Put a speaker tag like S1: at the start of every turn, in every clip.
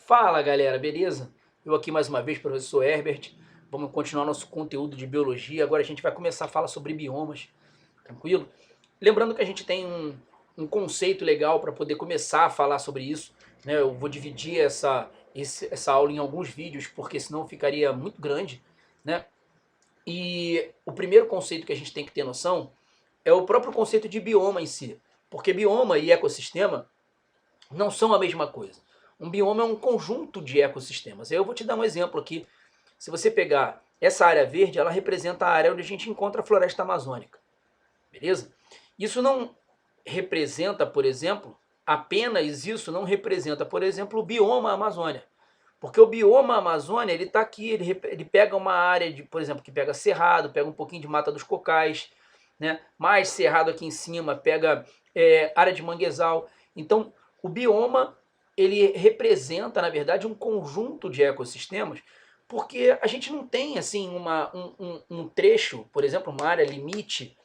S1: Fala galera, beleza? Eu aqui mais uma vez, professor Herbert. Vamos continuar nosso conteúdo de biologia. Agora a gente vai começar a falar sobre biomas, tranquilo? Lembrando que a gente tem um conceito legal para poder começar a falar sobre isso, né? Eu vou dividir essa aula em alguns vídeos, porque senão ficaria muito grande, né? E o primeiro conceito que a gente tem que ter noção é o próprio conceito de bioma em si. Porque bioma e ecossistema não são a mesma coisa. Um bioma é um conjunto de ecossistemas. Eu vou te dar um exemplo aqui. Se você pegar essa área verde, ela representa a área onde a gente encontra a floresta amazônica. Beleza? Isso não representa, por exemplo, apenas isso não representa, por exemplo, o bioma Amazônia. Porque o bioma Amazônia, ele está aqui, ele pega uma área, de, por exemplo, que pega cerrado, pega um pouquinho de mata dos cocais, né? Mais cerrado aqui em cima, pega área de manguezal. Então, o bioma, ele representa, na verdade, um conjunto de ecossistemas, porque a gente não tem, assim, um trecho, por exemplo, uma área limite,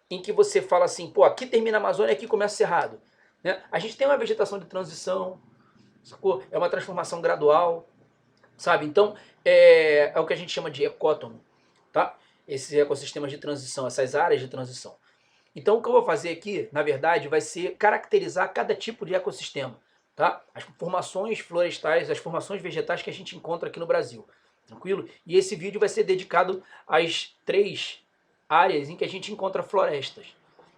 S1: em que você fala assim, pô, aqui termina a Amazônia, aqui começa o cerrado. Né? A gente tem uma vegetação de transição, sacou? É uma transformação gradual, sabe? Então, é o que a gente chama de ecótono, tá? Esses ecossistemas de transição, essas áreas de transição. Então, o que eu vou fazer aqui, na verdade, vai ser caracterizar cada tipo de ecossistema, tá? As formações florestais, as formações vegetais que a gente encontra aqui no Brasil, tranquilo? E esse vídeo vai ser dedicado às 3 áreas em que a gente encontra florestas,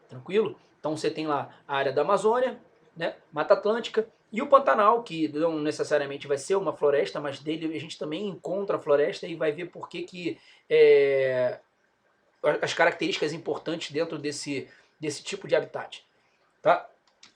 S1: tranquilo? Então, você tem lá a área da Amazônia, né? Mata Atlântica, e o Pantanal, que não necessariamente vai ser uma floresta, mas dele a gente também encontra a floresta e vai ver por que as características importantes dentro desse tipo de habitat. Tá?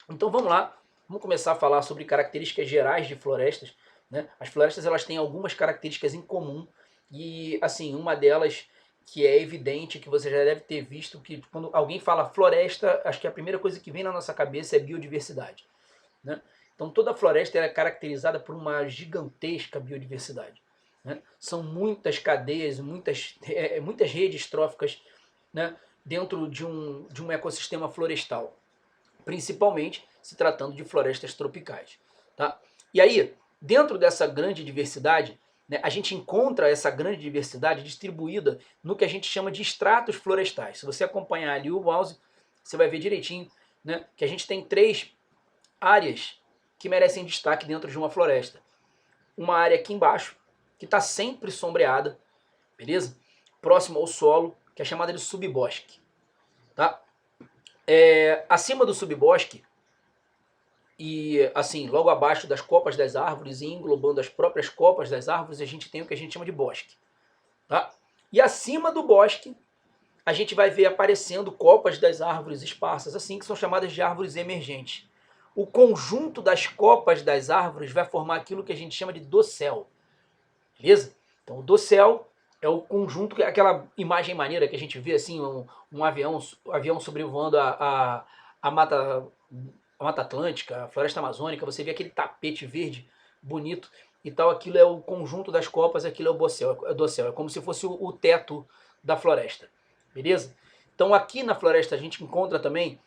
S1: Então vamos lá, vamos começar a falar sobre características gerais de florestas. Né? As florestas elas têm algumas características em comum e assim, uma delas que é evidente, que você já deve ter visto, que quando alguém fala floresta, acho que a primeira coisa que vem na nossa cabeça é biodiversidade. Né? Então toda a floresta é caracterizada por uma gigantesca biodiversidade. Né? São muitas cadeias, muitas redes tróficas, né, dentro de um ecossistema florestal, principalmente se tratando de florestas tropicais. Tá? E aí, dentro dessa grande diversidade, né, a gente encontra essa grande diversidade distribuída no que a gente chama de estratos florestais. Se você acompanhar ali o mouse, você vai ver direitinho, né, que a gente tem 3 áreas que merecem destaque dentro de uma floresta. Uma área aqui embaixo, que está sempre sombreada, beleza? Próximo ao solo, que é chamada de subbosque. Tá? Acima do subbosque, e assim, logo abaixo das copas das árvores e englobando as próprias copas das árvores, a gente tem o que a gente chama de bosque. Tá? E acima do bosque, a gente vai ver aparecendo copas das árvores esparsas, assim, que são chamadas de árvores emergentes. O conjunto das copas das árvores vai formar aquilo que a gente chama de dossel. Beleza? Então o dossel é o conjunto, aquela imagem maneira que a gente vê assim, um avião sobrevoando a Mata Atlântica, a Floresta Amazônica, você vê aquele tapete verde bonito e tal, aquilo é o conjunto das copas, aquilo é o dossel, é como se fosse o teto da floresta. Beleza? Então aqui na floresta a gente encontra também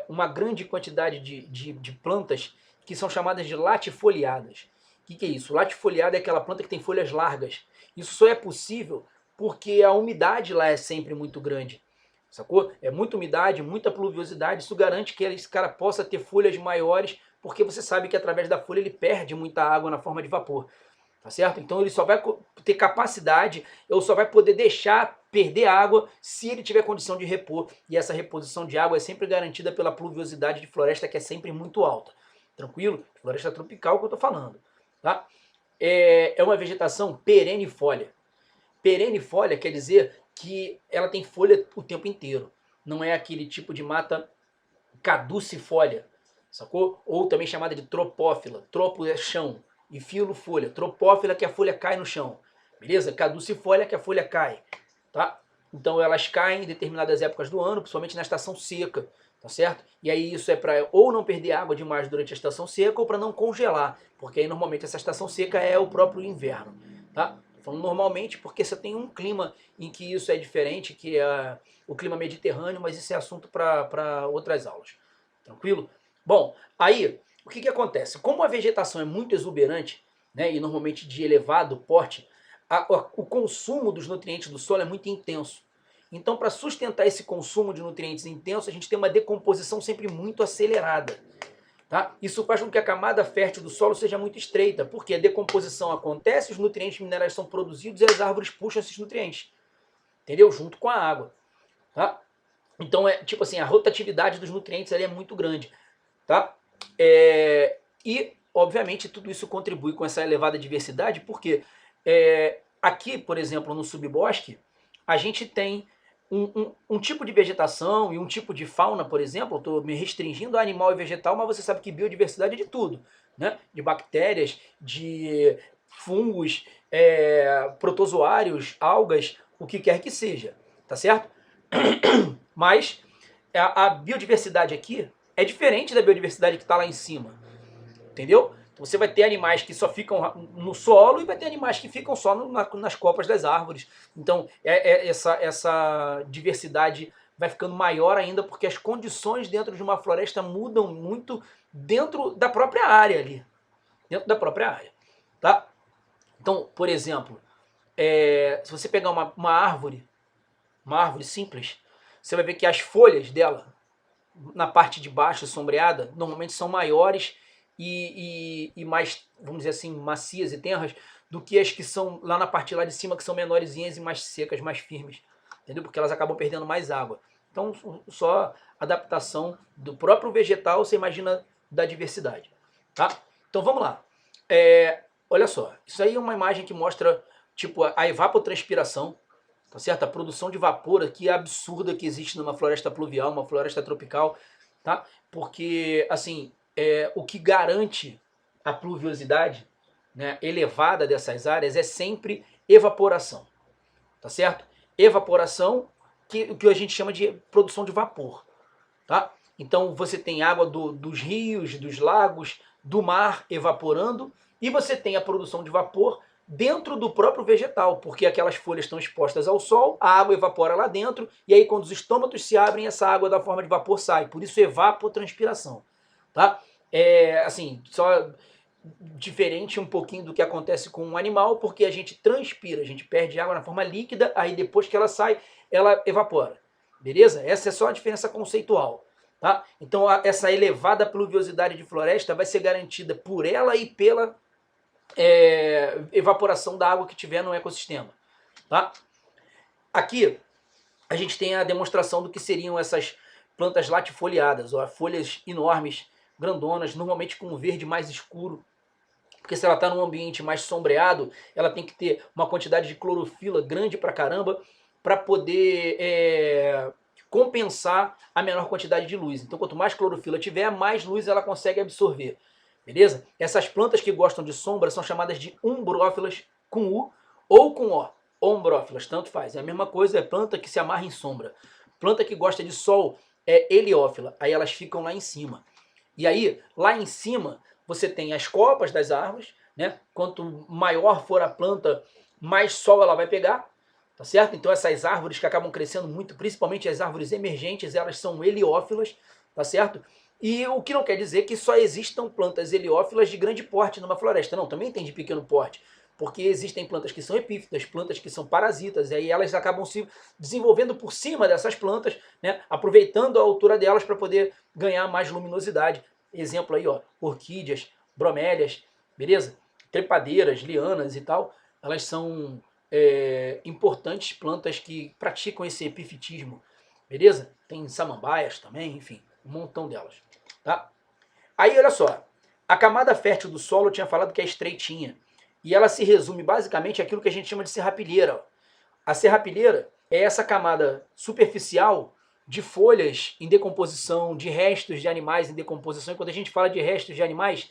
S1: uma grande quantidade de plantas que são chamadas de latifoliadas. O que é isso? Latifoliada é aquela planta que tem folhas largas. Isso só é possível porque a umidade lá é sempre muito grande. Sacou? É muita umidade, muita pluviosidade. Isso garante que esse cara possa ter folhas maiores, porque você sabe que através da folha ele perde muita água na forma de vapor. Tá certo? Então ele só vai ter capacidade, ou só vai poder deixar perder água se ele tiver condição de repor. E essa reposição de água é sempre garantida pela pluviosidade de floresta, que é sempre muito alta. Tranquilo? Floresta tropical que eu estou falando. Tá? É uma vegetação perennifolia. Perennifolia quer dizer que ela tem folha o tempo inteiro. Não é aquele tipo de mata caducifolia, sacou? Ou também chamada de tropófila. Tropo é chão e filo folha. Tropófila que a folha cai no chão. Beleza? Caducifolia que a folha cai. Tá? Então elas caem em determinadas épocas do ano, principalmente na estação seca. Tá certo? E aí isso é para ou não perder água demais durante a estação seca ou para não congelar, porque aí normalmente essa estação seca é o próprio inverno, tá? Falando normalmente porque você tem um clima em que isso é diferente, que é o clima mediterrâneo, mas isso é assunto para outras aulas, tranquilo? Bom, aí o que acontece? Como a vegetação é muito exuberante, né, e normalmente de elevado porte, o consumo dos nutrientes do solo é muito intenso. Então, para sustentar esse consumo de nutrientes intenso, a gente tem uma decomposição sempre muito acelerada. Tá? Isso faz com que a camada fértil do solo seja muito estreita, porque a decomposição acontece, os nutrientes minerais são produzidos e as árvores puxam esses nutrientes, entendeu? Junto com a água. Tá? Então, é tipo assim, a rotatividade dos nutrientes ali é muito grande. Tá? E, obviamente, tudo isso contribui com essa elevada diversidade, porque aqui, por exemplo, no subbosque, a gente tem um tipo de vegetação e um tipo de fauna, por exemplo, eu estou me restringindo a animal e vegetal, mas você sabe que biodiversidade é de tudo, né? De bactérias, de fungos, protozoários, algas, o que quer que seja, tá certo? Mas a biodiversidade aqui é diferente da biodiversidade que está lá em cima, entendeu? Então você vai ter animais que só ficam no solo e vai ter animais que ficam só nas copas das árvores. Então essa diversidade vai ficando maior ainda porque as condições dentro de uma floresta mudam muito dentro da própria área ali. Dentro da própria área. Tá? Então, por exemplo, se você pegar uma árvore simples, você vai ver que as folhas dela, na parte de baixo, sombreada, normalmente são maiores e mais, vamos dizer assim, macias e tenras do que as que são lá na parte lá de cima, que são menorzinhas e mais secas, mais firmes, entendeu? Porque elas acabam perdendo mais água. Então, só adaptação do próprio vegetal, você imagina da diversidade, tá? Então, vamos lá. Olha só, isso aí é uma imagem que mostra, tipo, a evapotranspiração, tá certo? A produção de vapor aqui é absurda que existe numa floresta pluvial, uma floresta tropical, tá? Porque, assim, o que garante a pluviosidade, né, elevada dessas áreas é sempre evaporação, tá certo? Evaporação, o que a gente chama de produção de vapor, tá? Então você tem água dos rios, dos lagos, do mar evaporando e você tem a produção de vapor dentro do próprio vegetal, porque aquelas folhas estão expostas ao sol, a água evapora lá dentro, e aí quando os estômatos se abrem, essa água da forma de vapor sai, por isso evapotranspiração, tá? Assim, só diferente um pouquinho do que acontece com um animal, porque a gente transpira, a gente perde água na forma líquida, aí depois que ela sai, ela evapora, beleza? Essa é só a diferença conceitual, tá? Então essa elevada pluviosidade de floresta vai ser garantida por ela e pela evaporação da água que tiver no ecossistema, tá? Aqui a gente tem a demonstração do que seriam essas plantas latifoliadas, ó, folhas enormes, grandonas, normalmente com um verde mais escuro, porque se ela está num ambiente mais sombreado, ela tem que ter uma quantidade de clorofila grande pra caramba para poder compensar a menor quantidade de luz. Então quanto mais clorofila tiver, mais luz ela consegue absorver. Beleza? Essas plantas que gostam de sombra são chamadas de umbrófilas com U ou com O. Ombrófilas, tanto faz. É a mesma coisa, é planta que se amarra em sombra. Planta que gosta de sol é heliófila. Aí elas ficam lá em cima. E aí, lá em cima, você tem as copas das árvores, né? Quanto maior for a planta, mais sol ela vai pegar, tá certo? Então essas árvores que acabam crescendo muito, principalmente as árvores emergentes, elas são heliófilas, tá certo? E o que não quer dizer que só existam plantas heliófilas de grande porte numa floresta. Não, também tem de pequeno porte. Porque existem plantas que são epífitas, plantas que são parasitas, e aí elas acabam se desenvolvendo por cima dessas plantas, né, aproveitando a altura delas para poder ganhar mais luminosidade. Exemplo aí, ó, orquídeas, bromélias, beleza? Trepadeiras, lianas e tal, elas são importantes plantas que praticam esse epifitismo, beleza? Tem samambaias também, enfim, um montão delas. Tá? Aí, olha só, a camada fértil do solo eu tinha falado que é estreitinha. E ela se resume basicamente àquilo que a gente chama de serrapilheira. A serrapilheira é essa camada superficial de folhas em decomposição, de restos de animais em decomposição. E quando a gente fala de restos de animais,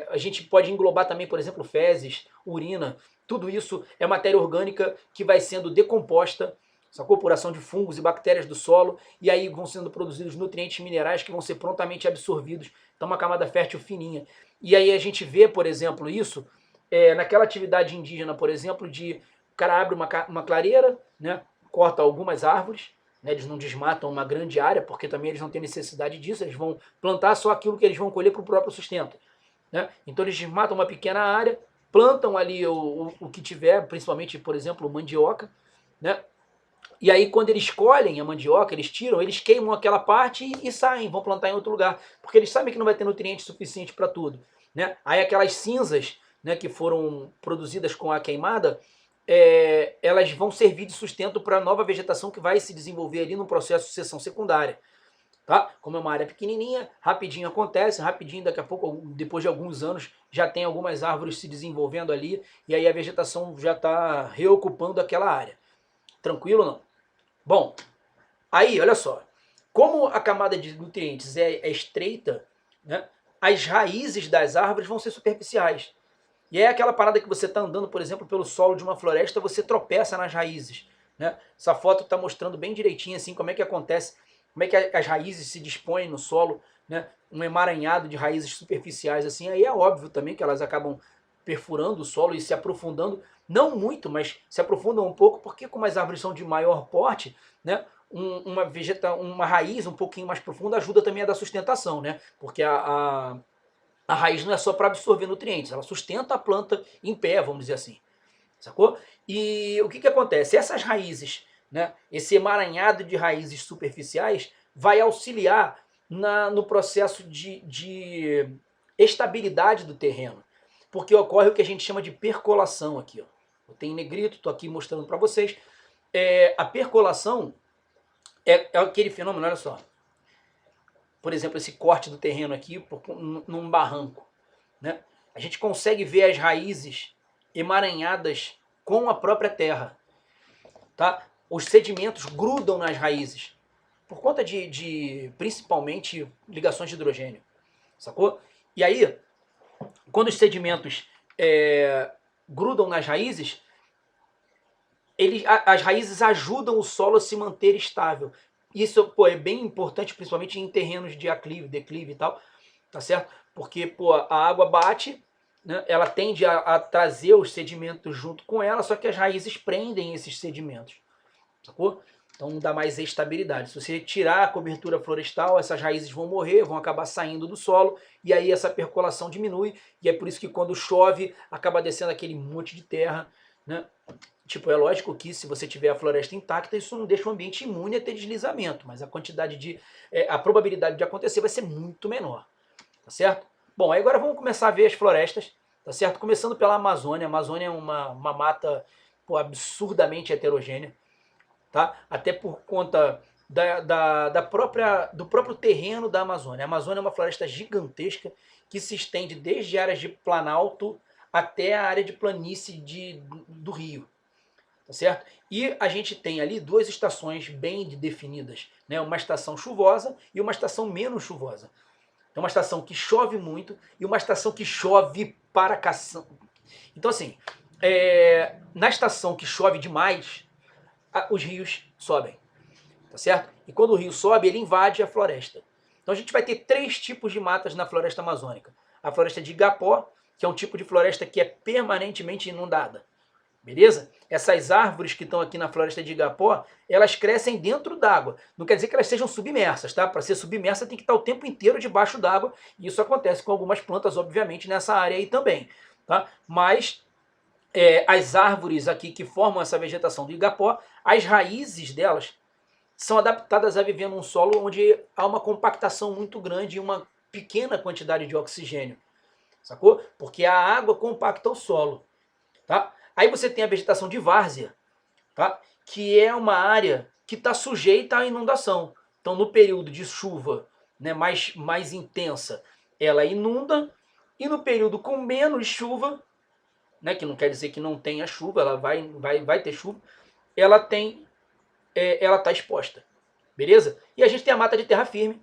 S1: a gente pode englobar também, por exemplo, fezes, urina. Tudo isso é matéria orgânica que vai sendo decomposta, sacou? Por ação de fungos e bactérias do solo, e aí vão sendo produzidos nutrientes minerais que vão ser prontamente absorvidos. Então uma camada fértil fininha. E aí a gente vê, por exemplo, isso naquela atividade indígena, por exemplo, de o cara abre uma clareira, né, corta algumas árvores, né, eles não desmatam uma grande área, porque também eles não têm necessidade disso, eles vão plantar só aquilo que eles vão colher para o próprio sustento. né? Então eles desmatam uma pequena área, plantam ali o que tiver, principalmente, por exemplo, mandioca, né? E aí quando eles colhem a mandioca, eles tiram, eles queimam aquela parte e saem, vão plantar em outro lugar, porque eles sabem que não vai ter nutriente suficiente para tudo, né? Aí aquelas cinzas, né, que foram produzidas com a queimada, elas vão servir de sustento para a nova vegetação que vai se desenvolver ali no processo de sucessão secundária. Tá? Como é uma área pequenininha, rapidinho acontece, rapidinho, daqui a pouco, depois de alguns anos, já tem algumas árvores se desenvolvendo ali, e aí a vegetação já está reocupando aquela área. Tranquilo ou não? Bom, aí, olha só, como a camada de nutrientes é estreita, né, as raízes das árvores vão ser superficiais. E é aquela parada que você está andando, por exemplo, pelo solo de uma floresta, você tropeça nas raízes. Né? Essa foto está mostrando bem direitinho assim como é que acontece, como é que as raízes se dispõem no solo, né? Um emaranhado de raízes superficiais assim. Aí é óbvio também que elas acabam perfurando o solo e se aprofundando, não muito, mas se aprofundam um pouco, porque como as árvores são de maior porte, né? Uma raiz um pouquinho mais profunda ajuda também a dar sustentação, né? Porque a raiz não é só para absorver nutrientes, ela sustenta a planta em pé, vamos dizer assim. Sacou? E o que, que acontece? Essas raízes, né, esse emaranhado de raízes superficiais vai auxiliar no processo de estabilidade do terreno. Porque ocorre o que a gente chama de percolação aqui. Ó. Eu tenho negrito, estou aqui mostrando para vocês. A percolação é aquele fenômeno, olha só. Por exemplo, esse corte do terreno aqui num barranco. Né? A gente consegue ver as raízes emaranhadas com a própria terra. Tá? Os sedimentos grudam nas raízes, por conta de principalmente ligações de hidrogênio. Sacou? E aí, quando os sedimentos grudam nas raízes, as raízes ajudam o solo a se manter estável. Isso é bem importante, principalmente em terrenos de aclive, declive e tal, tá certo? Porque a água bate, né, ela tende a trazer os sedimentos junto com ela, só que as raízes prendem esses sedimentos, sacou? Então dá mais estabilidade. Se você tirar a cobertura florestal, essas raízes vão morrer, vão acabar saindo do solo, e aí essa percolação diminui, e é por isso que quando chove, acaba descendo aquele monte de terra, né? Tipo, é lógico que se você tiver a floresta intacta, isso não deixa o ambiente imune a ter deslizamento, mas a quantidade a probabilidade de acontecer vai ser muito menor, tá certo? Bom, aí agora vamos começar a ver as florestas, tá certo? Começando pela Amazônia. A Amazônia é uma mata absurdamente heterogênea, tá? Até por conta do próprio terreno da Amazônia. A Amazônia é uma floresta gigantesca que se estende desde áreas de planalto até a área de planície do Rio. Tá certo? E a gente tem ali duas estações bem definidas, né? Uma estação chuvosa e uma estação menos chuvosa. É uma estação que chove muito e uma estação que chove para cação. Então assim, na estação que chove demais, os rios sobem, tá certo? E quando o rio sobe, ele invade a floresta. Então a gente vai ter três tipos de matas na floresta amazônica. A floresta de igapó, que é um tipo de floresta que é permanentemente inundada. Beleza? Essas árvores que estão aqui na floresta de igapó, elas crescem dentro d'água. Não quer dizer que elas sejam submersas, tá? Para ser submersa tem que estar o tempo inteiro debaixo d'água. E isso acontece com algumas plantas, obviamente, nessa área aí também. Tá? Mas as árvores aqui que formam essa vegetação do igapó, as raízes delas são adaptadas a viver num solo onde há uma compactação muito grande e uma pequena quantidade de oxigênio. Sacou? Porque a água compacta o solo. Tá? Aí você tem a vegetação de várzea, tá? Que é uma área que está sujeita à inundação. Então, no período de chuva, né, mais intensa, ela inunda, e no período com menos chuva, né, que não quer dizer que não tenha chuva, ela vai ter chuva, ela está exposta. Beleza? E a gente tem a mata de terra firme,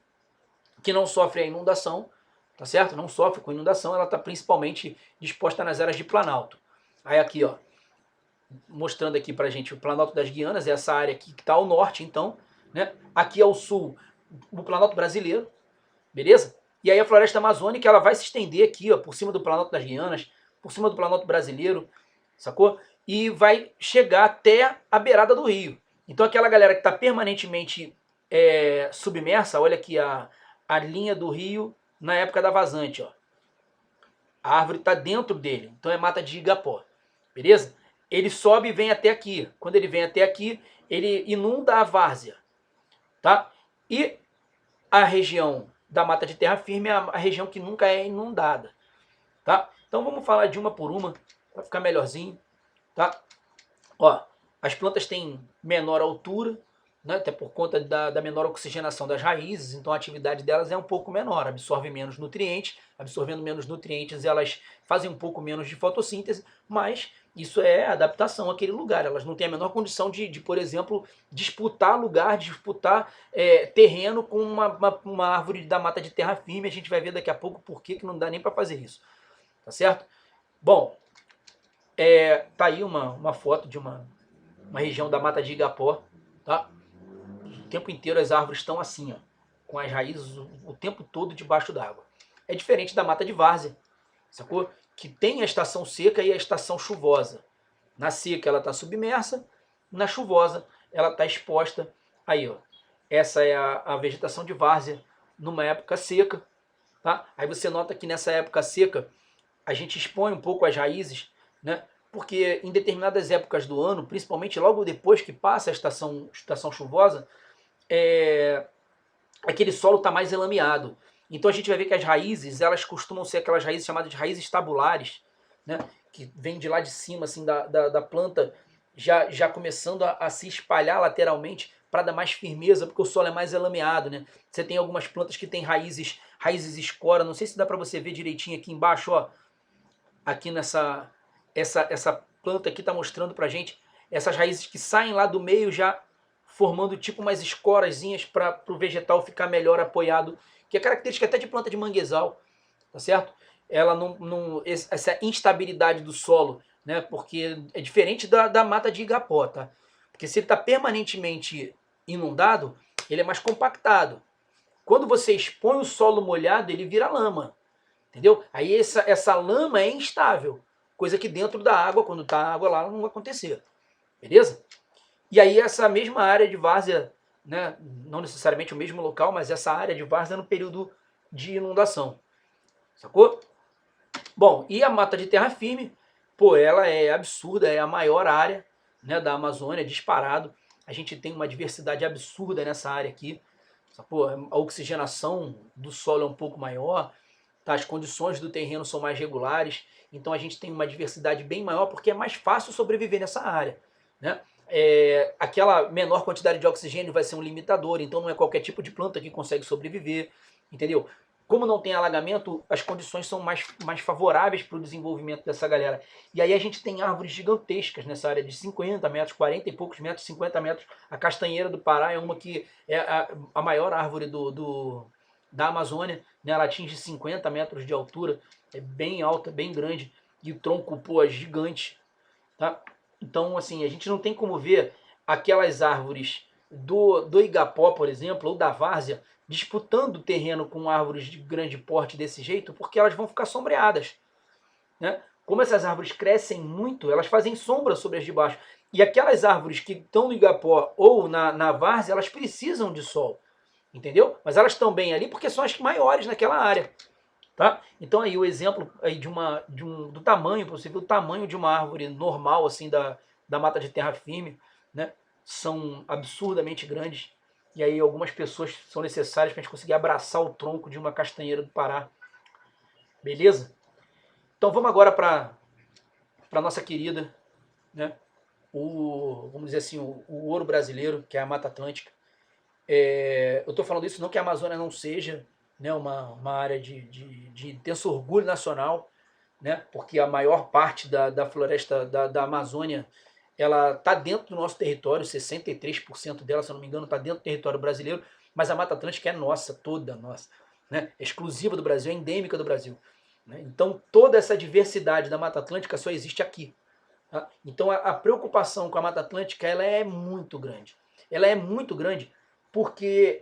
S1: que não sofre a inundação, tá certo? Não sofre com inundação, ela está principalmente disposta nas áreas de planalto. Aí aqui, ó, mostrando aqui pra gente o Planalto das Guianas, é essa área aqui que está ao norte, então, né? Aqui ao sul, o Planalto brasileiro, beleza? E aí a floresta amazônica, ela vai se estender aqui, ó, por cima do Planalto das Guianas, por cima do Planalto brasileiro, sacou? E vai chegar até a beirada do rio. Então aquela galera que está permanentemente submersa, olha aqui a linha do rio na época da vazante, ó. A árvore está dentro dele, então é mata de igapó, beleza? Ele sobe e vem até aqui. Quando ele vem até aqui, ele inunda a várzea, tá? E a região da mata de terra firme é a região que nunca é inundada, tá? Então vamos falar de uma por uma, para ficar melhorzinho, tá? Ó, as plantas têm menor altura, né, até por conta da menor oxigenação das raízes, então a atividade delas é um pouco menor, absorvem menos nutrientes, absorvendo menos nutrientes elas fazem um pouco menos de fotossíntese, mas isso é adaptação àquele lugar, elas não têm a menor condição de por exemplo, disputar lugar, disputar terreno com uma árvore da mata de terra firme, a gente vai ver daqui a pouco por que não dá nem para fazer isso, tá certo? Bom, tá aí uma foto de uma região da mata de igapó, tá? O tempo inteiro as árvores estão assim, ó, com as raízes o tempo todo debaixo d'água. É diferente da mata de várzea, sacou? Que tem a estação seca e a estação chuvosa. Na seca ela está submersa, na chuvosa ela está exposta. Aí, ó, essa é a vegetação de várzea numa época seca, tá? Aí você nota que nessa época seca a gente expõe um pouco as raízes, né? Porque em determinadas épocas do ano, principalmente logo depois que passa a estação chuvosa, aquele solo está mais elameado. Então a gente vai ver que as raízes, elas costumam ser aquelas raízes chamadas de raízes tabulares, né? Que vem de lá de cima assim, da planta, já começando a se espalhar lateralmente para dar mais firmeza, porque o solo é mais elameado, né? Você tem algumas plantas que têm raízes escora, não sei se dá para você ver direitinho aqui embaixo, ó. Aqui essa planta aqui está mostrando para gente essas raízes que saem lá do meio já formando tipo umas escorazinhas para o vegetal ficar melhor apoiado, que é característica até de planta de manguezal, tá certo? Ela essa instabilidade do solo, né? Porque é diferente da mata de igapó, tá? Porque se ele está permanentemente inundado, ele é mais compactado. Quando você expõe o solo molhado, ele vira lama, entendeu? Aí essa lama é instável, coisa que dentro da água, quando está água lá, não vai acontecer, beleza? E aí essa mesma área de várzea, né, não necessariamente o mesmo local, mas essa área de várzea no período de inundação, sacou? Bom, e a mata de terra firme, pô, ela é absurda, é a maior área, né, da Amazônia, disparado. A gente tem uma diversidade absurda nessa área aqui, sacou? A oxigenação do solo é um pouco maior, tá? As condições do terreno são mais regulares, então a gente tem uma diversidade bem maior porque é mais fácil sobreviver nessa área, né? Aquela menor quantidade de oxigênio vai ser um limitador, então não é qualquer tipo de planta que consegue sobreviver, entendeu? Como não tem alagamento, as condições são mais favoráveis para o desenvolvimento dessa galera. E aí a gente tem árvores gigantescas nessa área de 50 metros, 40 e poucos metros, 50 metros. A castanheira do Pará é uma que é a maior árvore da Amazônia, né? Ela atinge 50 metros de altura, é bem alta, bem grande, e o tronco, pô, é gigante, tá? Então, assim, a gente não tem como ver aquelas árvores do igapó, por exemplo, ou da várzea, disputando o terreno com árvores de grande porte desse jeito, porque elas vão ficar sombreadas, né? Como essas árvores crescem muito, elas fazem sombra sobre as de baixo. E aquelas árvores que estão no igapó ou na várzea, elas precisam de sol, entendeu? Mas elas estão bem ali porque são as maiores naquela área, tá? Então aí o exemplo aí do tamanho, para você ver o tamanho de uma árvore normal assim da mata de terra firme, né? São absurdamente grandes. E aí algumas pessoas são necessárias para a gente conseguir abraçar o tronco de uma castanheira do Pará. Beleza? Então vamos agora para a nossa querida, né? Vamos dizer assim, o ouro brasileiro, que é a Mata Atlântica. Eu estou falando isso não que a Amazônia não seja, né, uma área de intenso orgulho nacional, né, porque a maior parte da floresta da Amazônia ela está dentro do nosso território, 63% dela, se eu não me engano, está dentro do território brasileiro, mas a Mata Atlântica é nossa, toda nossa, né, é exclusiva do Brasil, é endêmica do Brasil, né? Então toda essa diversidade da Mata Atlântica só existe aqui, tá? Então a preocupação com a Mata Atlântica ela é muito grande. Ela é muito grande porque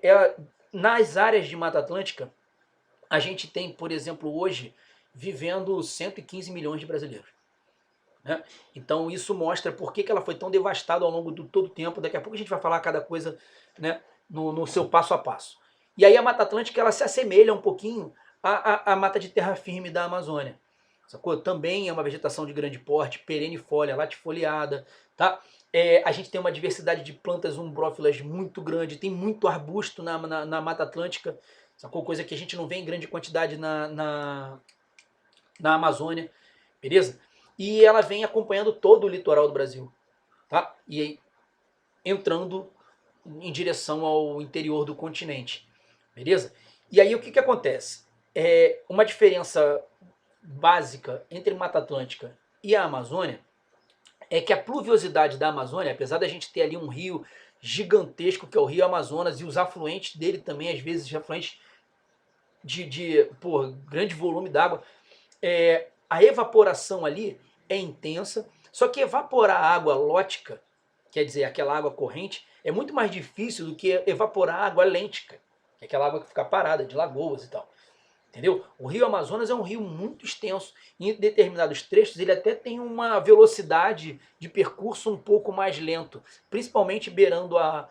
S1: nas áreas de Mata Atlântica a gente tem, por exemplo, hoje vivendo 115 milhões de brasileiros, né? Então isso mostra por que ela foi tão devastada ao longo de todo o tempo. Daqui a pouco a gente vai falar cada coisa, né, no seu passo a passo. E aí a Mata Atlântica ela se assemelha um pouquinho à mata de terra firme da Amazônia, sacou? Também é uma vegetação de grande porte, perennifólia, latifoliada, tá? A gente tem uma diversidade de plantas umbrófilas muito grande, tem muito arbusto na Mata Atlântica, sacou? Coisa que a gente não vê em grande quantidade na Amazônia, beleza? E ela vem acompanhando todo o litoral do Brasil, tá? E aí, entrando em direção ao interior do continente, beleza? E aí o que acontece? Uma diferença básica entre Mata Atlântica e a Amazônia é que a pluviosidade da Amazônia, apesar da gente ter ali um rio gigantesco que é o Rio Amazonas e os afluentes dele também, às vezes afluentes de grande volume d'água, a evaporação ali é intensa, só que evaporar água lótica, quer dizer, aquela água corrente, é muito mais difícil do que evaporar água lêntica, que é aquela água que fica parada, de lagoas e tal. Entendeu? O Rio Amazonas é um rio muito extenso. Em determinados trechos ele até tem uma velocidade de percurso um pouco mais lento, principalmente beirando a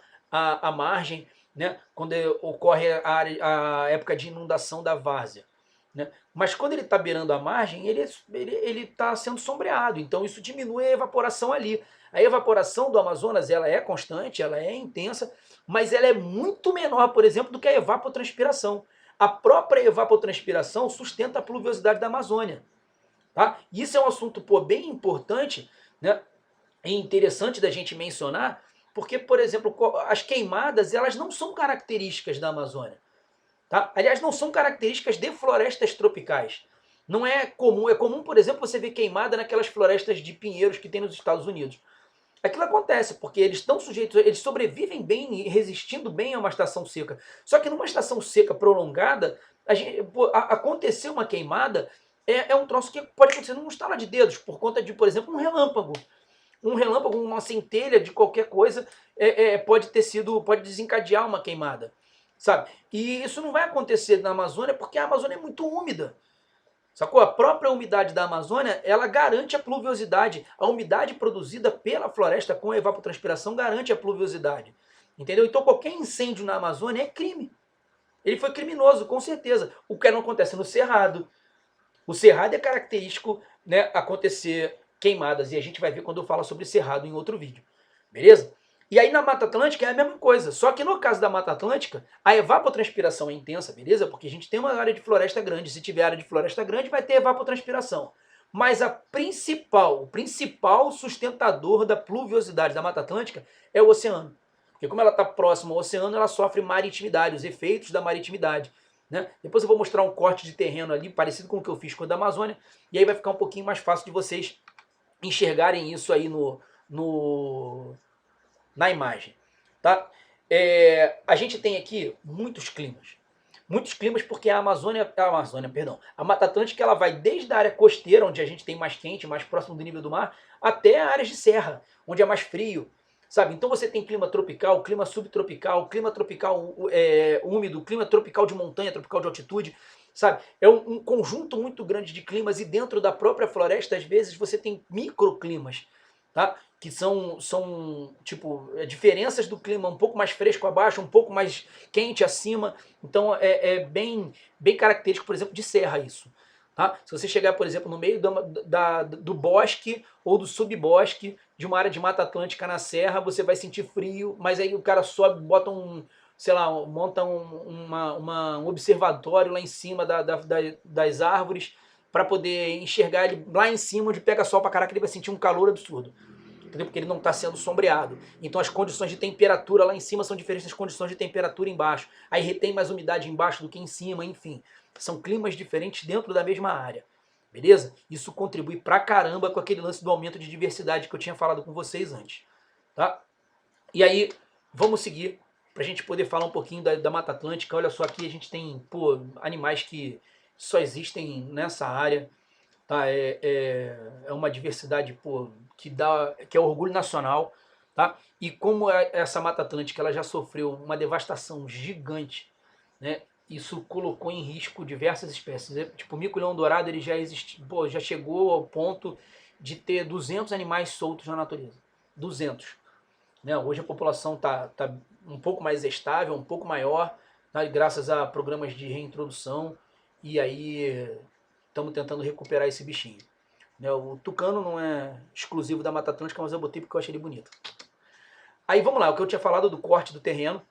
S1: margem, né, quando ocorre a época de inundação da várzea. Né? Mas quando ele está beirando a margem, ele está sendo sombreado, então isso diminui a evaporação ali. A evaporação do Amazonas ela é constante, ela é intensa, mas ela é muito menor, por exemplo, do que a evapotranspiração. A própria evapotranspiração sustenta a pluviosidade da Amazônia. Tá? Isso é um assunto bem importante, né, e interessante da gente mencionar, porque, por exemplo, as queimadas elas não são características da Amazônia. Tá? Aliás, não são características de florestas tropicais. Não é comum, por exemplo, você ver queimada naquelas florestas de pinheiros que tem nos Estados Unidos. Aquilo acontece porque eles estão sujeitos, eles sobrevivem bem e resistindo bem a uma estação seca. Só que numa estação seca prolongada, acontecer uma queimada é um troço que pode acontecer num estalar de dedos, por conta de, por exemplo, um relâmpago. Um relâmpago, uma centelha de qualquer coisa pode desencadear uma queimada, sabe? E isso não vai acontecer na Amazônia porque a Amazônia é muito úmida. Sacou? A própria umidade da Amazônia, ela garante a pluviosidade. A umidade produzida pela floresta com a evapotranspiração garante a pluviosidade. Entendeu? Então qualquer incêndio na Amazônia é crime. Ele foi criminoso, com certeza. O que não acontece no Cerrado. O Cerrado é característico, né, acontecer queimadas. E a gente vai ver quando eu falo sobre Cerrado em outro vídeo. Beleza? E aí na Mata Atlântica é a mesma coisa, só que no caso da Mata Atlântica, a evapotranspiração é intensa, beleza? Porque a gente tem uma área de floresta grande, se tiver área de floresta grande vai ter evapotranspiração. Mas o principal sustentador da pluviosidade da Mata Atlântica é o oceano. Porque como ela está próxima ao oceano, ela sofre maritimidade, os efeitos da maritimidade. Né? Depois eu vou mostrar um corte de terreno ali, parecido com o que eu fiz com a da Amazônia, e aí vai ficar um pouquinho mais fácil de vocês enxergarem isso aí na imagem. Tá? A gente tem aqui muitos climas porque a Mata Atlântica ela vai desde a área costeira, onde a gente tem mais quente, mais próximo do nível do mar, até áreas de serra, onde é mais frio. Sabe? Então você tem clima tropical, clima subtropical, clima tropical úmido, clima tropical de montanha, tropical de altitude. Sabe? É um conjunto muito grande de climas e dentro da própria floresta, às vezes, você tem microclimas. Tá? Que são tipo, diferenças do clima um pouco mais fresco abaixo, um pouco mais quente acima. Então é bem característico, por exemplo, de serra isso. Tá? Se você chegar, por exemplo, no meio do bosque ou do subbosque de uma área de Mata Atlântica na serra, você vai sentir frio, mas aí o cara sobe, bota monta um observatório lá em cima das árvores para poder enxergar ele lá em cima, onde pega sol pra caraca, ele vai sentir um calor absurdo. Entendeu? Porque ele não está sendo sombreado. Então as condições de temperatura lá em cima são diferentes das condições de temperatura embaixo. Aí retém mais umidade embaixo do que em cima, enfim. São climas diferentes dentro da mesma área. Beleza? Isso contribui pra caramba com aquele lance do aumento de diversidade que eu tinha falado com vocês antes. Tá? E aí, vamos seguir pra gente poder falar um pouquinho da Mata Atlântica. Olha só, aqui a gente tem animais que só existem nessa área. Tá? É uma diversidade que é orgulho nacional. Tá? E como essa Mata Atlântica ela já sofreu uma devastação gigante, né? Isso colocou em risco diversas espécies. Tipo, o mico-leão dourado ele já chegou ao ponto de ter 200 animais soltos na natureza. 200. Né? Hoje a população tá um pouco mais estável, um pouco maior, né? Graças a programas de reintrodução. E aí estamos tentando recuperar esse bichinho. Né? O tucano não é exclusivo da Mata Atlântica, mas eu botei porque eu achei ele bonito. Aí vamos lá, o que eu tinha falado do corte do terreno,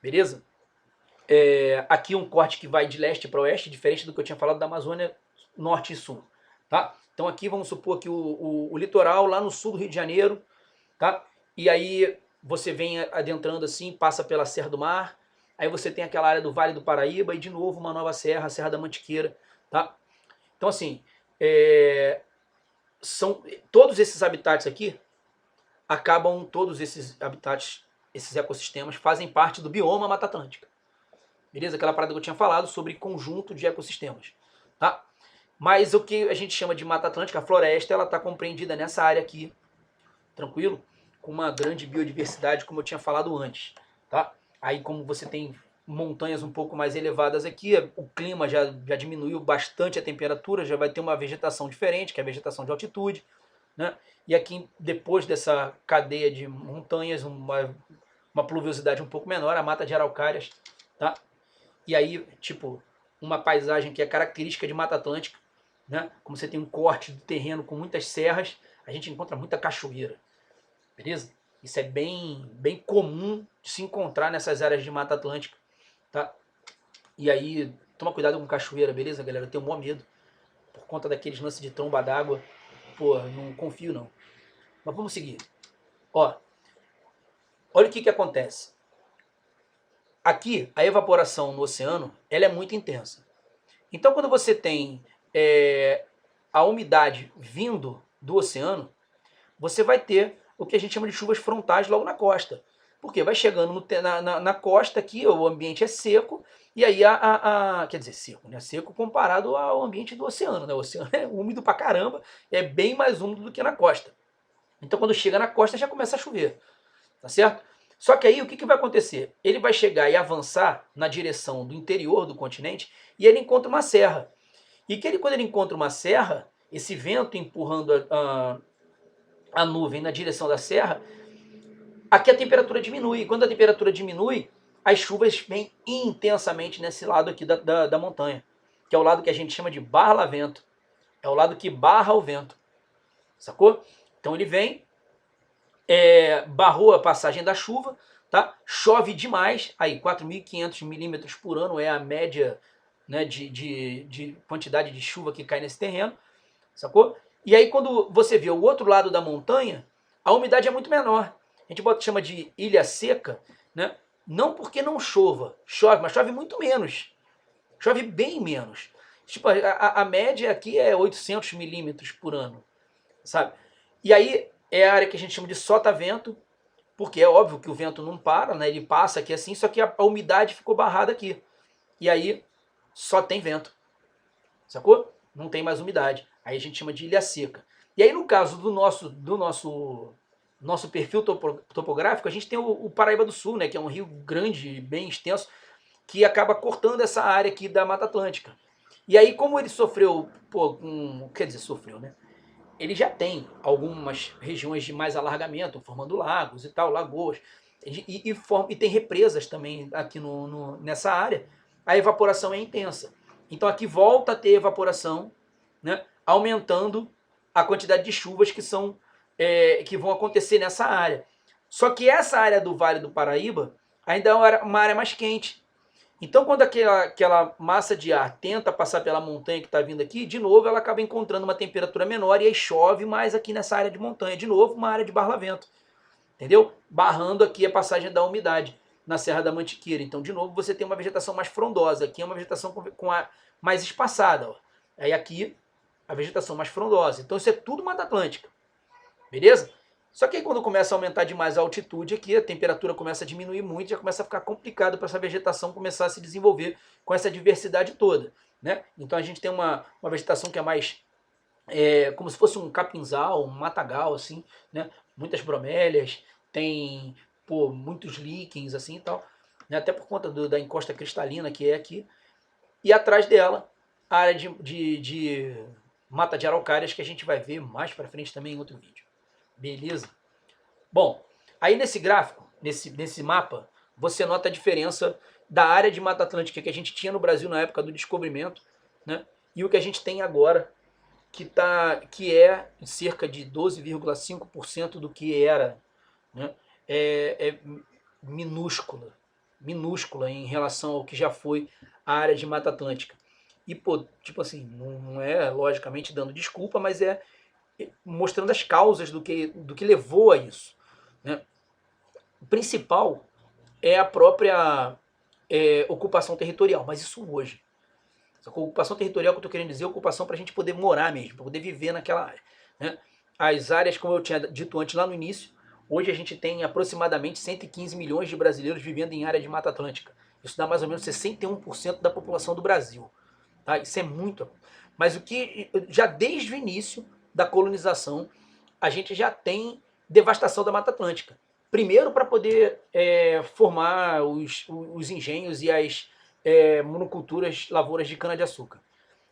S1: beleza? Aqui um corte que vai de leste para oeste, diferente do que eu tinha falado da Amazônia norte e sul. Tá? Então aqui vamos supor que o litoral lá no sul do Rio de Janeiro, tá? E aí você vem adentrando assim, passa pela Serra do Mar, aí você tem aquela área do Vale do Paraíba e de novo uma nova serra, a Serra da Mantiqueira, tá? Então assim, são todos esses habitats aqui acabam, todos esses habitats, esses ecossistemas fazem parte do bioma Mata Atlântica. Beleza? Aquela parada que eu tinha falado sobre conjunto de ecossistemas, tá? Mas o que a gente chama de Mata Atlântica, a floresta, ela está compreendida nessa área aqui, tranquilo? Com uma grande biodiversidade, como eu tinha falado antes, tá? Aí como você tem montanhas um pouco mais elevadas aqui, o clima já diminuiu bastante a temperatura, já vai ter uma vegetação diferente, que é a vegetação de altitude, né? E aqui, depois dessa cadeia de montanhas, uma pluviosidade um pouco menor, a mata de araucárias, tá? E aí, tipo, uma paisagem que é característica de Mata Atlântica, né? Como você tem um corte do terreno com muitas serras, a gente encontra muita cachoeira, beleza? Isso é bem comum de se encontrar nessas áreas de Mata Atlântica, tá? E aí, toma cuidado com cachoeira, beleza, galera? Eu tenho o maior medo, por conta daqueles lances de tromba d'água. Pô, não confio não. Mas vamos seguir. Ó, olha o que acontece. Aqui, a evaporação no oceano, ela é muito intensa. Então, quando você tem a umidade vindo do oceano, você vai ter o que a gente chama de chuvas frontais logo na costa. Porque vai chegando na costa aqui, o ambiente é seco, e aí quer dizer, seco, né? Seco comparado ao ambiente do oceano, né? O oceano é úmido pra caramba, é bem mais úmido do que na costa. Então quando chega na costa já começa a chover, tá certo? Só que aí o que vai acontecer? Ele vai chegar e avançar na direção do interior do continente e ele encontra uma serra. E quando ele encontra uma serra, esse vento empurrando a nuvem na direção da serra, aqui a temperatura diminui. E quando a temperatura diminui, as chuvas vêm intensamente nesse lado aqui da montanha, que é o lado que a gente chama de barra-vento. É o lado que barra o vento, sacou? Então ele vem, barrou a passagem da chuva, tá? Chove demais, aí 4.500 milímetros por ano é a média, né, de quantidade de chuva que cai nesse terreno, sacou? E aí quando você vê o outro lado da montanha, a umidade é muito menor. A gente chama de ilha seca, né? Não porque não chova, chove, mas chove muito menos. Chove bem menos. Tipo, a média aqui é 800 milímetros por ano, sabe? E aí é a área que a gente chama de sotavento, porque é óbvio que o vento não para, né? Ele passa aqui assim, só que a umidade ficou barrada aqui. E aí só tem vento, sacou? Não tem mais umidade. Aí a gente chama de ilha seca. E aí no caso do nosso perfil topográfico, a gente tem o Paraíba do Sul, né? Que é um rio grande, bem extenso, que acaba cortando essa área aqui da Mata Atlântica. E aí como ele sofreu, quer dizer, sofreu, né? Ele já tem algumas regiões de mais alargamento, formando lagos e tal, lagoas, e tem represas também aqui nessa área. A evaporação é intensa. Então aqui volta a ter evaporação, né, aumentando a quantidade de chuvas que vão acontecer nessa área. Só que essa área do Vale do Paraíba ainda é uma área mais quente. Então, quando aquela massa de ar tenta passar pela montanha que está vindo aqui, de novo ela acaba encontrando uma temperatura menor e aí chove mais aqui nessa área de montanha. De novo, uma área de barlamento. Entendeu? Barrando aqui a passagem da umidade na Serra da Mantiqueira. Então, de novo, você tem uma vegetação mais frondosa. Aqui é uma vegetação mais espaçada. Ó. Aí aqui, a vegetação mais frondosa. Então, isso é tudo Mata Atlântica. Beleza? Só que aí quando começa a aumentar demais a altitude aqui, a temperatura começa a diminuir muito, já começa a ficar complicado para essa vegetação começar a se desenvolver com essa diversidade toda, né? Então a gente tem uma vegetação que é mais como se fosse um capinzal, um matagal, assim, né? Muitas bromélias, tem muitos líquens, assim e tal, né? Até por conta da encosta cristalina que é aqui. E atrás dela, a área de mata de araucárias que a gente vai ver mais para frente também em outro vídeo. Beleza? Bom, aí nesse gráfico, nesse mapa, você nota a diferença da área de Mata Atlântica que a gente tinha no Brasil na época do descobrimento, né? e o que a gente tem agora, que é cerca de 12,5% do que era, né? É minúscula em relação ao que já foi a área de Mata Atlântica. E, pô, tipo assim, não é logicamente dando desculpa, mas é mostrando as causas do que levou a isso, né? O principal é a própria ocupação territorial, mas isso hoje. Só que a ocupação territorial que eu estou querendo dizer é ocupação para a gente poder morar mesmo, para poder viver naquela área, né? As áreas, como eu tinha dito antes lá no início, hoje a gente tem aproximadamente 115 milhões de brasileiros vivendo em área de Mata Atlântica. Isso dá mais ou menos 61% da população do Brasil. Tá? Isso é muito. Mas o que já desde o início da colonização, a gente já tem devastação da Mata Atlântica. Primeiro para poder formar os engenhos e as monoculturas, lavouras de cana-de-açúcar.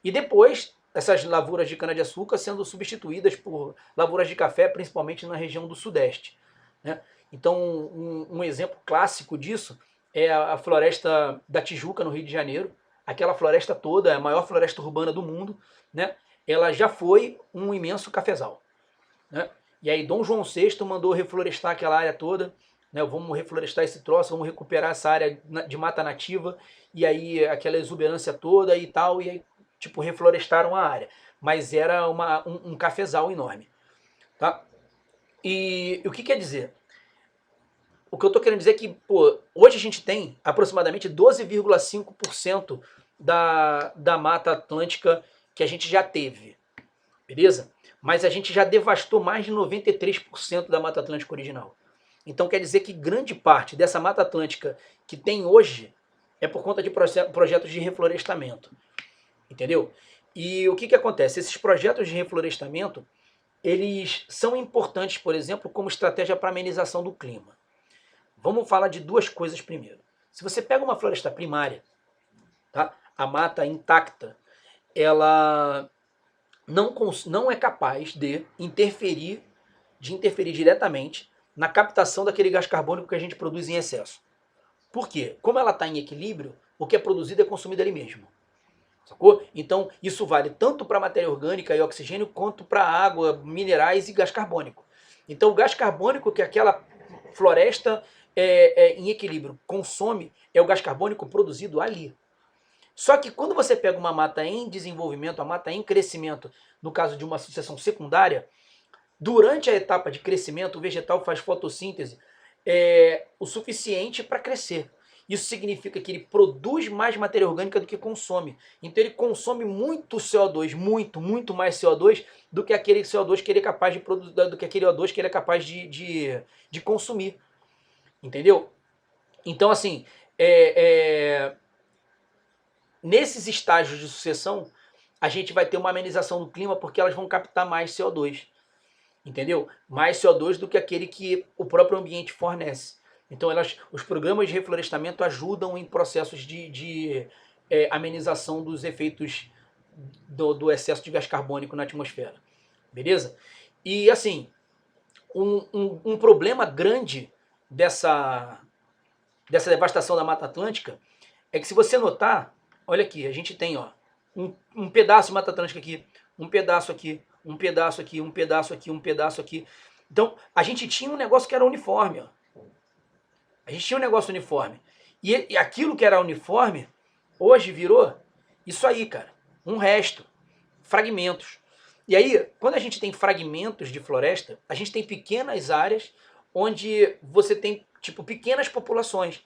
S1: E depois, essas lavouras de cana-de-açúcar sendo substituídas por lavouras de café, principalmente na região do Sudeste, né? Então, um exemplo clássico disso é a floresta da Tijuca, no Rio de Janeiro. Aquela floresta toda, é a maior floresta urbana do mundo, né? Ela já foi um imenso cafezal, né? E aí Dom João VI mandou reflorestar aquela área toda, né? Vamos reflorestar esse troço, vamos recuperar essa área de mata nativa, e aí aquela exuberância toda e tal, e aí tipo reflorestaram a área. Mas era um cafezal enorme, tá? E o que quer dizer? O que eu estou querendo dizer é que, pô, hoje a gente tem aproximadamente 12,5% da Mata Atlântica que a gente já teve, beleza? Mas a gente já devastou mais de 93% da Mata Atlântica original. Então quer dizer que grande parte dessa Mata Atlântica que tem hoje é por conta de projetos de reflorestamento, entendeu? E o que acontece? Esses projetos de reflorestamento, eles são importantes, por exemplo, como estratégia para amenização do clima. Vamos falar de duas coisas primeiro. Se você pega uma floresta primária, tá? A mata intacta, ela não é capaz de interferir diretamente na captação daquele gás carbônico que a gente produz em excesso. Por quê? Como ela está em equilíbrio, o que é produzido é consumido ali mesmo. Sacou? Então, isso vale tanto para matéria orgânica e oxigênio, quanto para água, minerais e gás carbônico. Então, o gás carbônico que aquela floresta em equilíbrio consome é o gás carbônico produzido ali. Só que quando você pega uma mata em desenvolvimento, a mata em crescimento, no caso de uma sucessão secundária, durante a etapa de crescimento, o vegetal faz fotossíntese o suficiente para crescer. Isso significa que ele produz mais matéria orgânica do que consome. Então ele consome muito CO2, muito mais CO2 do que aquele CO2 que ele é capaz de produzir, do que aquele O2 que ele é capaz de consumir. Entendeu? Então, assim, nesses estágios de sucessão, a gente vai ter uma amenização do clima porque elas vão captar mais CO2. Entendeu? Mais CO2 do que aquele que o próprio ambiente fornece. Então, os programas de reflorestamento ajudam em processos de amenização dos efeitos do excesso de gás carbônico na atmosfera. Beleza? E, assim, um problema grande dessa devastação da Mata Atlântica é que, se você notar, olha aqui, a gente tem um pedaço de Mata Atlântica aqui, um pedaço aqui, um pedaço aqui, um pedaço aqui, um pedaço aqui. Então, a gente tinha um negócio que era uniforme. Ó. A gente tinha um negócio uniforme. E aquilo que era uniforme, hoje virou isso aí, cara. Um resto. Fragmentos. E aí, quando a gente tem fragmentos de floresta, a gente tem pequenas áreas onde você tem, tipo, pequenas populações.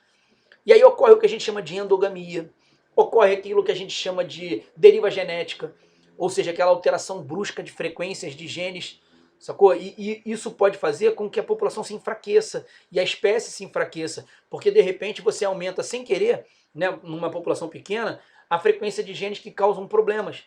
S1: E aí ocorre o que a gente chama de endogamia. Ocorre aquilo que a gente chama de deriva genética. Ou seja, aquela alteração brusca de frequências de genes, sacou? E isso pode fazer com que a população se enfraqueça e a espécie se enfraqueça, porque de repente você aumenta sem querer, né, numa população pequena, a frequência de genes que causam problemas.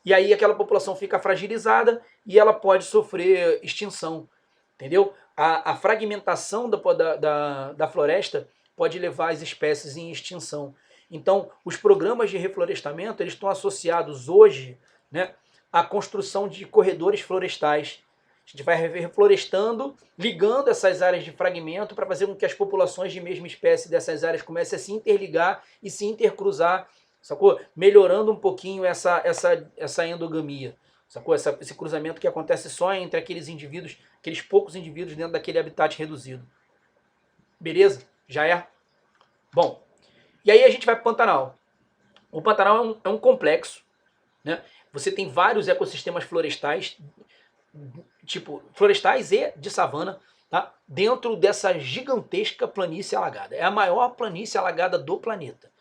S1: E aí aquela população fica fragilizada e ela pode sofrer extinção, entendeu? A fragmentação da floresta pode levar as espécies em extinção. Então, os programas de reflorestamento, eles estão associados hoje, né, a construção de corredores florestais. A gente vai reflorestando, ligando essas áreas de fragmento para fazer com que as populações de mesma espécie dessas áreas comecem a se interligar e se intercruzar, sacou? Melhorando um pouquinho essa endogamia, sacou? Esse cruzamento que acontece só entre aqueles indivíduos, aqueles poucos indivíduos dentro daquele habitat reduzido. Beleza? Já é? Bom, e aí a gente vai para o Pantanal. O Pantanal é um complexo, né? Você tem vários ecossistemas florestais, tipo florestais e de savana, tá? Dentro dessa gigantesca planície alagada. É a maior planície alagada do planeta.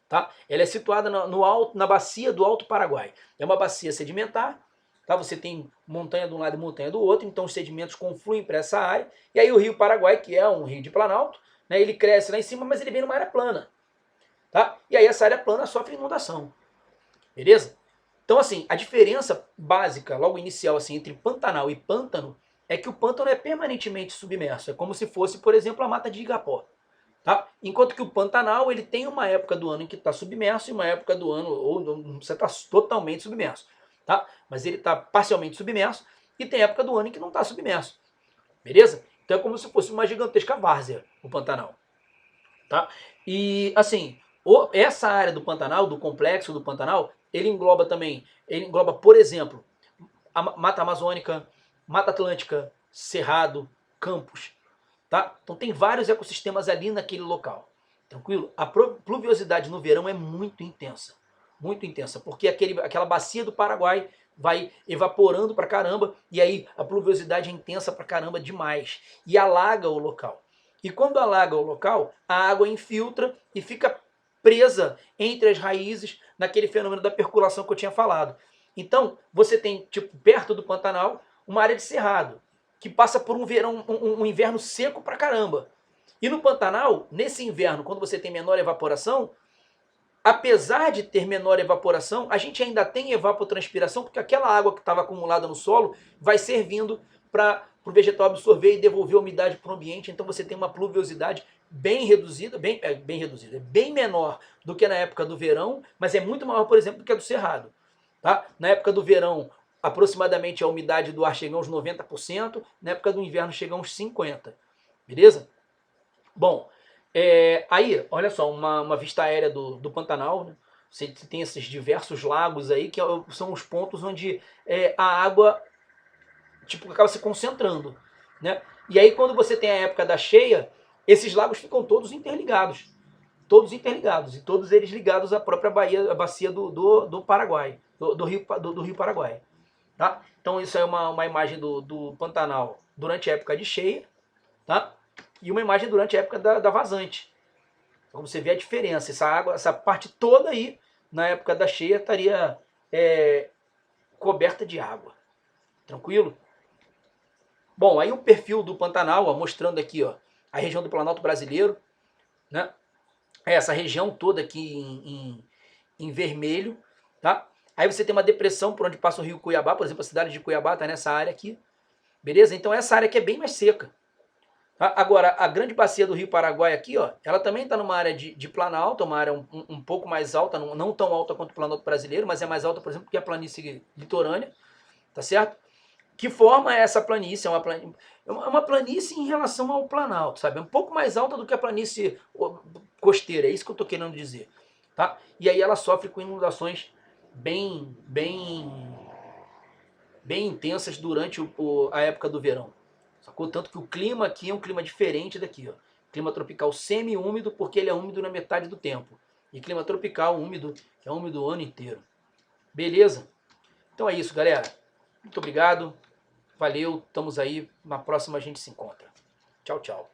S1: Tá? Ela é situada na bacia do Alto Paraguai. É uma bacia sedimentar, tá? Você tem montanha de um lado e montanha do outro, então os sedimentos confluem para essa área. E aí o Rio Paraguai, que é um rio de planalto, né, ele cresce lá em cima, mas ele vem numa área plana. Tá? E aí essa área plana sofre inundação. Beleza? Então, assim, a diferença básica, logo inicial, assim, entre Pantanal e pântano, é que o pântano é permanentemente submerso. É como se fosse, por exemplo, a mata de Igapó. Tá? Enquanto que o Pantanal ele tem uma época do ano em que está submerso e uma época do ano ou você está totalmente submerso. Tá? Mas ele está parcialmente submerso e tem época do ano em que não está submerso. Beleza? Então é como se fosse uma gigantesca várzea o Pantanal. Tá? E assim, essa área do Pantanal, do complexo do Pantanal, ele engloba, por exemplo, a Mata Amazônica, Mata Atlântica, Cerrado, Campos. Tá? Então tem vários ecossistemas ali naquele local. Tranquilo? A pluviosidade no verão é muito intensa, porque aquela bacia do Paraguai vai evaporando pra caramba e aí a pluviosidade é intensa pra caramba demais e alaga o local. E quando alaga o local, a água infiltra e fica presa entre as raízes naquele fenômeno da percolação que eu tinha falado. Então, você tem, tipo, perto do Pantanal, uma área de cerrado que passa por um verão, um inverno seco pra caramba. E no Pantanal, nesse inverno, quando você tem menor evaporação, apesar de ter menor evaporação, a gente ainda tem evapotranspiração, porque aquela água que estava acumulada no solo vai servindo para o vegetal absorver e devolver a umidade para o ambiente. Então você tem uma pluviosidade bem reduzida, bem menor do que na época do verão, mas é muito maior, por exemplo, do que a do Cerrado. Tá? Na época do verão, aproximadamente a umidade do ar chega a uns 90%, na época do inverno chega a uns 50%. Beleza? Bom, aí, olha só, uma vista aérea do Pantanal, né? Você tem esses diversos lagos aí, que são os pontos onde a água tipo, acaba se concentrando. Né? E aí, quando você tem a época da cheia, esses lagos ficam todos interligados. Todos interligados, e todos eles ligados à própria bacia do Paraguai, do Rio Paraguai. Tá? Então isso é uma imagem do Pantanal durante a época de cheia, tá? E uma imagem durante a época da vazante. Então você vê a diferença, essa água, essa parte toda aí, na época da cheia, estaria coberta de água. Tranquilo? Bom, aí o perfil do Pantanal, ó, mostrando aqui, ó, a região do Planalto Brasileiro, né? Essa região toda aqui em vermelho, tá? Aí você tem uma depressão por onde passa o rio Cuiabá, por exemplo, a cidade de Cuiabá está nessa área aqui, beleza? Então essa área aqui é bem mais seca. Tá? Agora, a grande bacia do Rio Paraguai aqui, ó, ela também está numa área de planalto, uma área um pouco mais alta, não tão alta quanto o Planalto Brasileiro, mas é mais alta, por exemplo, que a planície litorânea, tá certo? Que forma essa planície? É uma planície em relação ao Planalto, sabe? É um pouco mais alta do que a planície costeira, é isso que eu estou querendo dizer. Tá? E aí ela sofre com inundações bem intensas durante a época do verão. Sacou? Tanto que o clima aqui é um clima diferente daqui. Ó. Clima tropical semi-úmido, porque ele é úmido na metade do tempo. E clima tropical úmido, que é úmido o ano inteiro. Beleza? Então é isso, galera. Muito obrigado. Valeu, estamos aí. Na próxima a gente se encontra. Tchau, tchau.